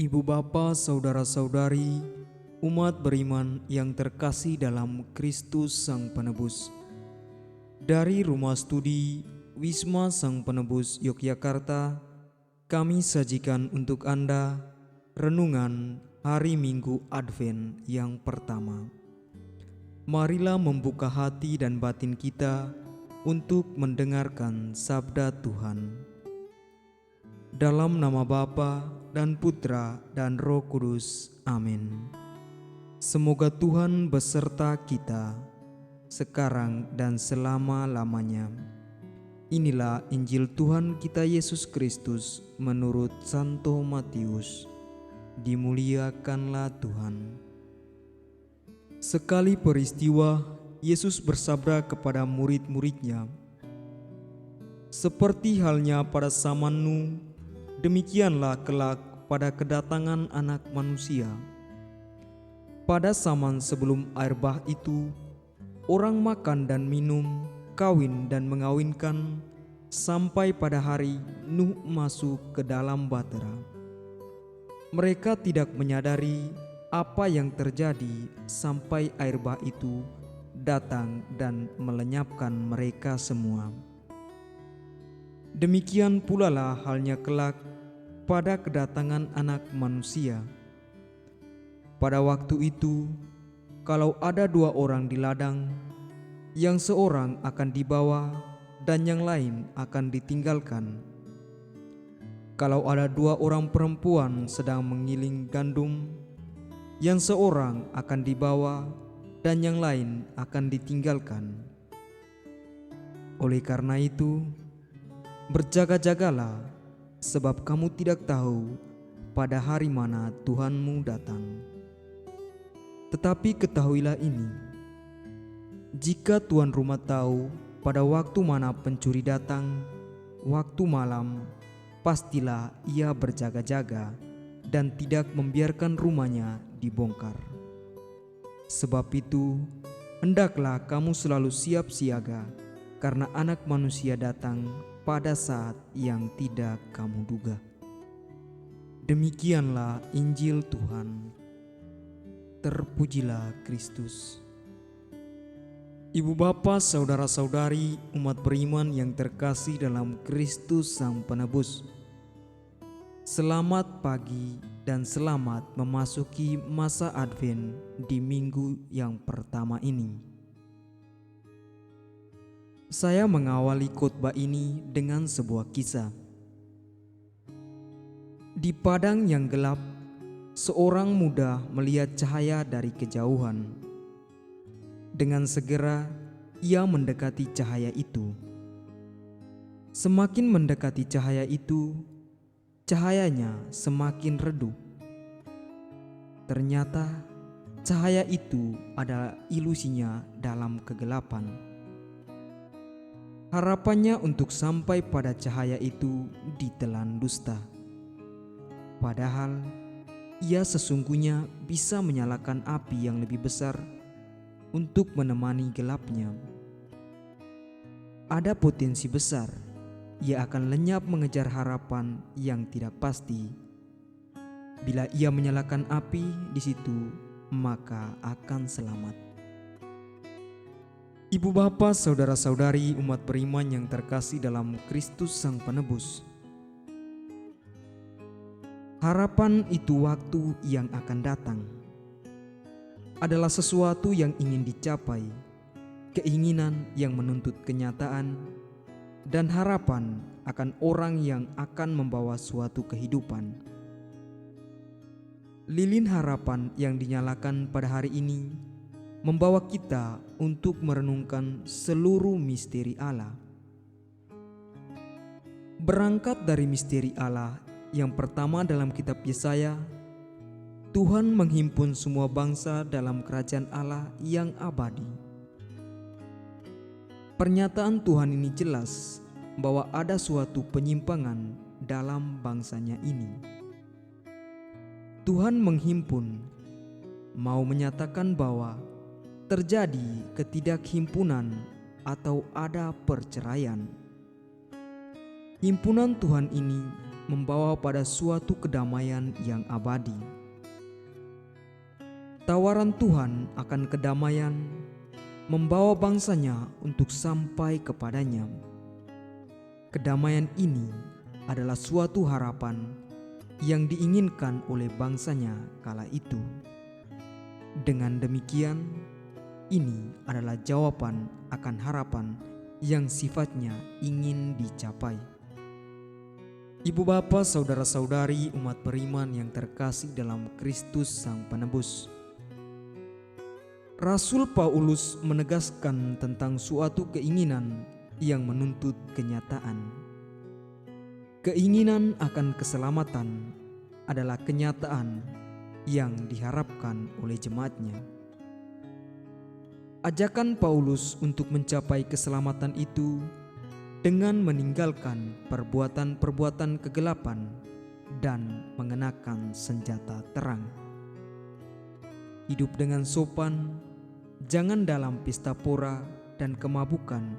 Ibu bapa, saudara-saudari, umat beriman yang terkasih dalam Kristus Sang Penebus. Dari Rumah Studi Wisma Sang Penebus Yogyakarta, kami sajikan untuk Anda renungan hari Minggu Advent yang pertama. Marilah membuka hati dan batin kita untuk mendengarkan sabda Tuhan. Dalam nama Bapa dan Putra dan Roh Kudus. Amin. Semoga Tuhan beserta kita sekarang dan selama-lamanya. Inilah Injil Tuhan kita Yesus Kristus menurut Santo Matius. Dimuliakanlah Tuhan. Sekali peristiwa, Yesus bersabda kepada murid-muridnya, "Seperti halnya pada zaman Nuh, demikianlah kelak pada kedatangan Anak Manusia. Pada zaman sebelum air bah itu, orang makan dan minum, kawin dan mengawinkan, sampai pada hari Nuh masuk ke dalam bahtera. Mereka tidak menyadari apa yang terjadi sampai air bah itu datang dan melenyapkan mereka semua. Demikian pula lah halnya kelak pada kedatangan Anak Manusia. Pada waktu itu, kalau ada dua orang di ladang, yang seorang akan dibawa dan yang lain akan ditinggalkan. Kalau ada dua orang perempuan sedang mengiling gandum, yang seorang akan dibawa dan yang lain akan ditinggalkan. Oleh karena itu, berjaga-jagalah, sebab kamu tidak tahu pada hari mana Tuhanmu datang. Tetapi ketahuilah ini, jika tuan rumah tahu pada waktu mana pencuri datang, waktu malam, pastilah ia berjaga-jaga dan tidak membiarkan rumahnya dibongkar. Sebab itu, hendaklah kamu selalu siap siaga, karena Anak Manusia datang pada saat yang tidak kamu duga." Demikianlah Injil Tuhan. Terpujilah Kristus. Ibu bapa, saudara-saudari, umat beriman yang terkasih dalam Kristus Sang Penebus, selamat pagi dan selamat memasuki masa Advent di minggu yang pertama ini. Saya mengawali khotbah ini dengan sebuah kisah. Di padang yang gelap, seorang muda melihat cahaya dari kejauhan. Dengan segera ia mendekati cahaya itu. Semakin mendekati cahaya itu, cahayanya semakin redup. Ternyata cahaya itu adalah ilusinya dalam kegelapan. Harapannya untuk sampai pada cahaya itu ditelan dusta. Padahal ia sesungguhnya bisa menyalakan api yang lebih besar untuk menemani gelapnya. Ada potensi besar ia akan lenyap mengejar harapan yang tidak pasti. Bila ia menyalakan api di situ, maka akan selamat. Ibu bapa, saudara-saudari, umat beriman yang terkasih dalam Kristus Sang Penebus, harapan itu waktu yang akan datang adalah sesuatu yang ingin dicapai, keinginan yang menuntut kenyataan, dan harapan akan orang yang akan membawa suatu kehidupan. Lilin harapan yang dinyalakan pada hari ini membawa kita untuk merenungkan seluruh misteri Allah. Berangkat dari misteri Allah yang pertama dalam kitab Yesaya, Tuhan menghimpun semua bangsa dalam kerajaan Allah yang abadi. Pernyataan Tuhan ini jelas bahwa ada suatu penyimpangan dalam bangsanya ini. Tuhan menghimpun, mau menyatakan bahwa terjadi ketidakhimpunan atau ada perceraian. Himpunan Tuhan ini membawa pada suatu kedamaian yang abadi. Tawaran Tuhan akan kedamaian membawa bangsanya untuk sampai kepadanya. Kedamaian ini adalah suatu harapan yang diinginkan oleh bangsanya kala itu. Dengan demikian, ini adalah jawaban akan harapan yang sifatnya ingin dicapai. Ibu bapa, saudara-saudari umat beriman yang terkasih dalam Kristus Sang Penebus, Rasul Paulus menegaskan tentang suatu keinginan yang menuntut kenyataan. Keinginan akan keselamatan adalah kenyataan yang diharapkan oleh jemaatnya. Ajakan Paulus untuk mencapai keselamatan itu dengan meninggalkan perbuatan-perbuatan kegelapan dan mengenakan senjata terang. Hidup dengan sopan, jangan dalam pesta pora dan kemabukan,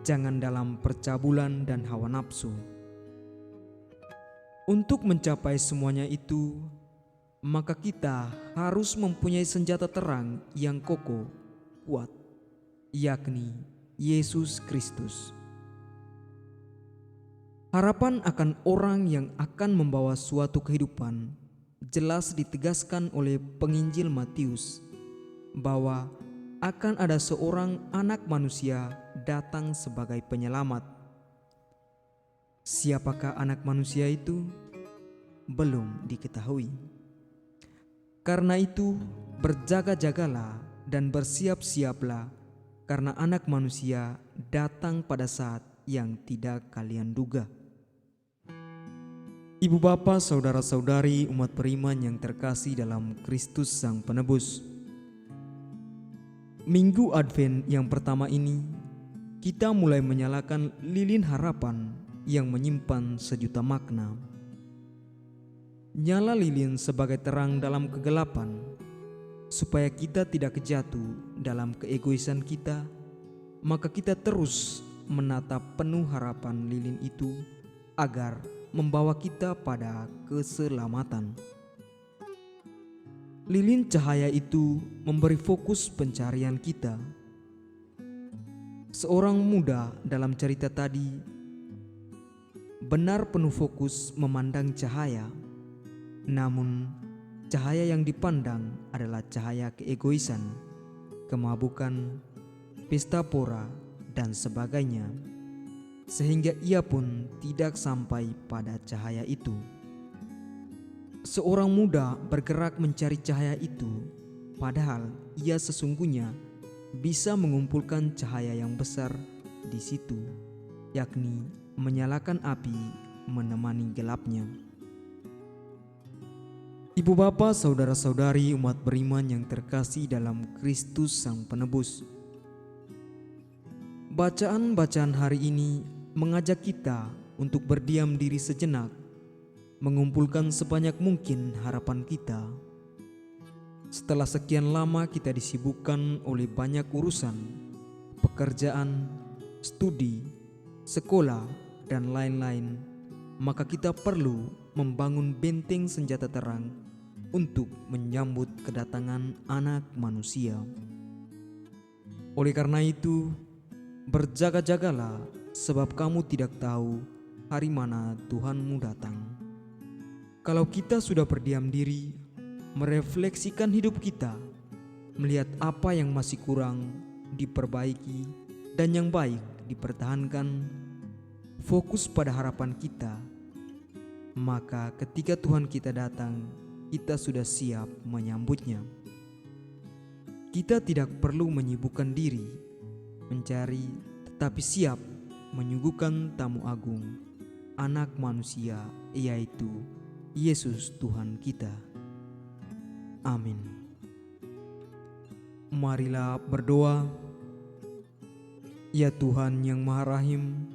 jangan dalam percabulan dan hawa nafsu. Untuk mencapai semuanya itu, maka kita harus mempunyai senjata terang yang kokoh, kuat, yakni Yesus Kristus. Harapan akan orang yang akan membawa suatu kehidupan jelas ditegaskan oleh penginjil Matius bahwa akan ada seorang anak manusia datang sebagai penyelamat. Siapakah anak manusia itu? Belum diketahui. Karena itu, berjaga-jagalah dan bersiap-siaplah, karena anak manusia datang pada saat yang tidak kalian duga. Ibu bapa, saudara-saudari umat beriman yang terkasih dalam Kristus Sang Penebus, Minggu Advent yang pertama ini, kita mulai menyalakan lilin harapan yang menyimpan sejuta makna. Nyala lilin sebagai terang dalam kegelapan, supaya kita tidak jatuh dalam keegoisan kita, maka kita terus menatap penuh harapan lilin itu agar membawa kita pada keselamatan. Lilin cahaya itu memberi fokus pencarian kita. Seorang muda dalam cerita tadi benar penuh fokus memandang cahaya, namun cahaya yang dipandang adalah cahaya keegoisan, kemabukan, pesta pora, dan sebagainya, sehingga ia pun tidak sampai pada cahaya itu. Seorang muda bergerak mencari cahaya itu, padahal ia sesungguhnya bisa mengumpulkan cahaya yang besar di situ, yakni menyalakan api menemani gelapnya. Ibu bapa, saudara-saudari umat beriman yang terkasih dalam Kristus Sang Penebus, bacaan-bacaan hari ini mengajak kita untuk berdiam diri sejenak, mengumpulkan sebanyak mungkin harapan kita. Setelah sekian lama kita disibukkan oleh banyak urusan, pekerjaan, studi, sekolah, dan lain-lain, maka kita perlu membangun benteng senjata terang untuk menyambut kedatangan Anak Manusia. Oleh karena itu, berjaga-jagalah, sebab kamu tidak tahu hari mana Tuhanmu datang. Kalau kita sudah berdiam diri, merefleksikan hidup kita, melihat apa yang masih kurang diperbaiki dan yang baik dipertahankan, fokus pada harapan kita, maka ketika Tuhan kita datang, kita sudah siap menyambutnya. Kita tidak perlu menyibukkan diri mencari, tetapi siap menyuguhkan tamu agung, Anak Manusia, yaitu Yesus Tuhan kita. Amin. Marilah berdoa. Ya Tuhan yang Maha Rahim,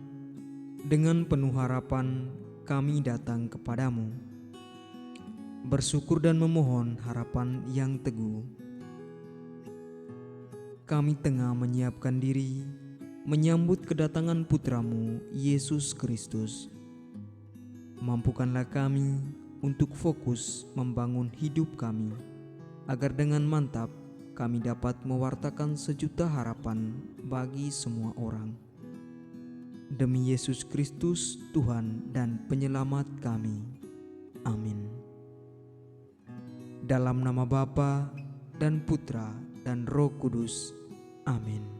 dengan penuh harapan kami datang kepadamu, bersyukur dan memohon harapan yang teguh. Kami tengah menyiapkan diri menyambut kedatangan Putramu Yesus Kristus. Mampukanlah kami untuk fokus membangun hidup kami, agar dengan mantap kami dapat mewartakan sejuta harapan bagi semua orang. Demi Yesus Kristus, Tuhan dan Penyelamat kami. Amin. Dalam nama Bapa dan Putra dan Roh Kudus. Amin.